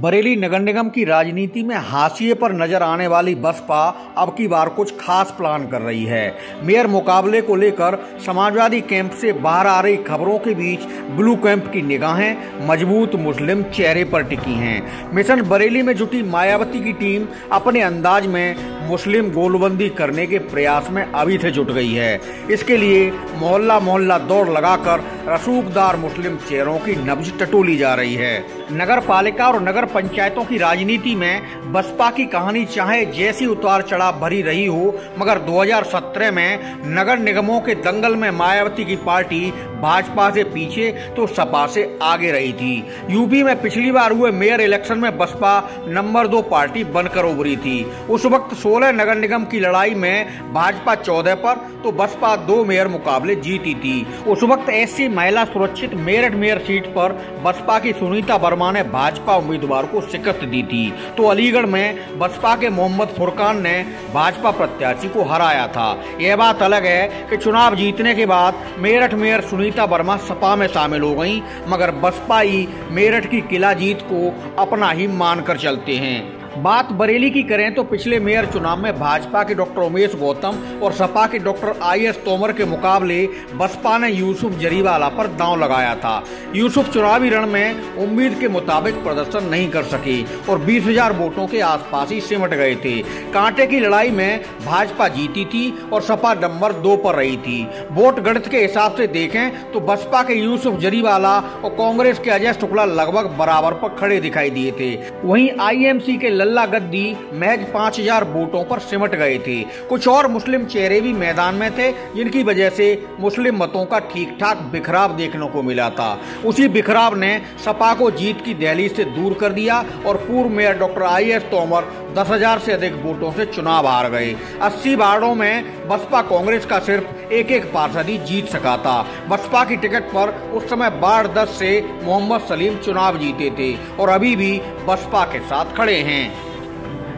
बरेली नगर निगम की राजनीति में हाशिए पर नजर आने वाली बसपा अब की बार कुछ खास प्लान कर रही है। मेयर मुकाबले को लेकर समाजवादी कैंप से बाहर आ रही खबरों के बीच ब्लू कैंप की निगाहें मजबूत मुस्लिम चेहरे पर टिकी हैं। मिशन बरेली में जुटी मायावती की टीम अपने अंदाज में मुस्लिम गोलबंदी करने के प्रयास में अभी से जुट गई है। इसके लिए मोहल्ला मोहल्ला दौड़ लगाकर रसूखदार मुस्लिम चेहरों की नब्ज टटोली जा रही है। नगर पालिका और नगर पंचायतों की राजनीति में बसपा की कहानी चाहे जैसी उतार चढ़ाव भरी रही हो, मगर 2017 में नगर निगमों के दंगल में मायावती की पार्टी भाजपा से पीछे तो सपा से आगे रही थी। यूपी में पिछली बार हुए मेयर इलेक्शन में बसपा नंबर 2 पार्टी बनकर उभरी थी। उस वक्त 16 नगर निगम की लड़ाई में भाजपा 14 पर तो बसपा 2 मेयर मुकाबले जीती थी। उस वक्त ऐसी महिला सुरक्षित मेरठ मेयर सीट पर बसपा की सुनीता वर्मा ने भाजपा उम्मीदवार को शिकस्त दी थी, तो अलीगढ़ में बसपा के मोहम्मद फुरकान ने भाजपा प्रत्याशी को हराया था। यह बात अलग है कि चुनाव जीतने के बाद मेरठ मेयर सुनीता वर्मा सपा में शामिल हो गईं, मगर बसपा ही मेरठ की किला जीत को अपना ही मानकर चलते हैं। बात बरेली की करें तो पिछले मेयर चुनाव में भाजपा के डॉक्टर उमेश गौतम और सपा के डॉक्टर IS तोमर के मुकाबले बसपा ने यूसुफ जरीवाला पर दांव लगाया था। यूसुफ चुनावी रण में उम्मीद के मुताबिक प्रदर्शन नहीं कर सके और 20,000 वोटों के आसपास ही सिमट गए थे। कांटे की लड़ाई में भाजपा जीती थी और सपा नंबर 2 पर रही थी। वोट गणित के हिसाब से देखें तो बसपा के यूसुफ जरीवाला और कांग्रेस के अजय शुक्ला लगभग बराबर पर खड़े दिखाई दिए थे। वहीं IMC के लल्ला गद्दी महज 5,000 वोटों पर सिमट गए थे। कुछ और मुस्लिम चेहरे भी मैदान में थे, जिनकी वजह से मुस्लिम मतों का ठीक ठाक बिखराव देखने को मिला था। उसी बिखराव ने सपा को जीत की दहलीज से दूर कर दिया और पूर्व मेयर डॉक्टर IS तोमर 10,000 से अधिक वोटों से चुनाव हार गए। 80 वार्डों में बसपा कांग्रेस का सिर्फ एक पार्षद ही जीत सका था। बसपा की टिकट पर उस समय वार्ड 10 से मोहम्मद सलीम चुनाव जीते थे और अभी भी बसपा के साथ खड़े हैं।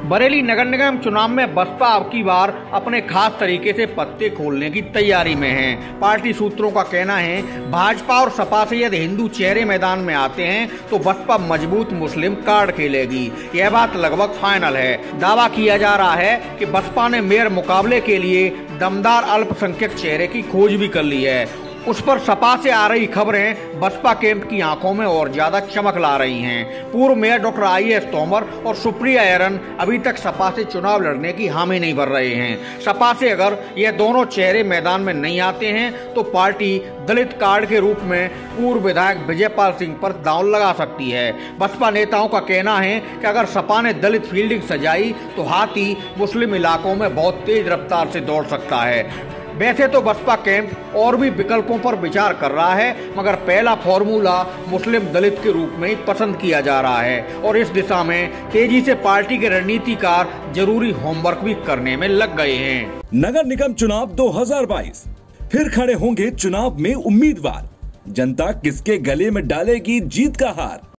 बरेली नगर निगम चुनाव में बसपा अब की बार अपने खास तरीके से पत्ते खोलने की तैयारी में है। पार्टी सूत्रों का कहना है भाजपा और सपा से यदि हिंदू चेहरे मैदान में आते हैं तो बसपा मजबूत मुस्लिम कार्ड खेलेगी। यह बात लगभग फाइनल है। दावा किया जा रहा है कि बसपा ने मेयर मुकाबले के लिए दमदार अल्पसंख्यक चेहरे की खोज भी कर ली है। उस पर सपा से आ रही खबरें बसपा कैंप की आंखों में और ज्यादा चमक ला रही हैं। पूर्व मेयर डॉक्टर IS तोमर और सुप्रिया एरन अभी तक सपा से चुनाव लड़ने की हामी नहीं भर रहे हैं। सपा से अगर ये दोनों चेहरे मैदान में नहीं आते हैं तो पार्टी दलित कार्ड के रूप में पूर्व विधायक विजयपाल सिंह पर दांव लगा सकती है। बसपा नेताओं का कहना है कि अगर सपा ने दलित फील्डिंग सजाई तो हाथी मुस्लिम इलाकों में बहुत तेज रफ्तार से दौड़ सकता है। वैसे तो बसपा कैंप और भी विकल्पों पर विचार कर रहा है, मगर पहला फॉर्मूला मुस्लिम दलित के रूप में ही पसंद किया जा रहा है और इस दिशा में तेजी से पार्टी के रणनीतिकार जरूरी होमवर्क भी करने में लग गए हैं। नगर निगम चुनाव 2022 फिर खड़े होंगे चुनाव में उम्मीदवार। जनता किसके गले में डालेगी जीत का हार।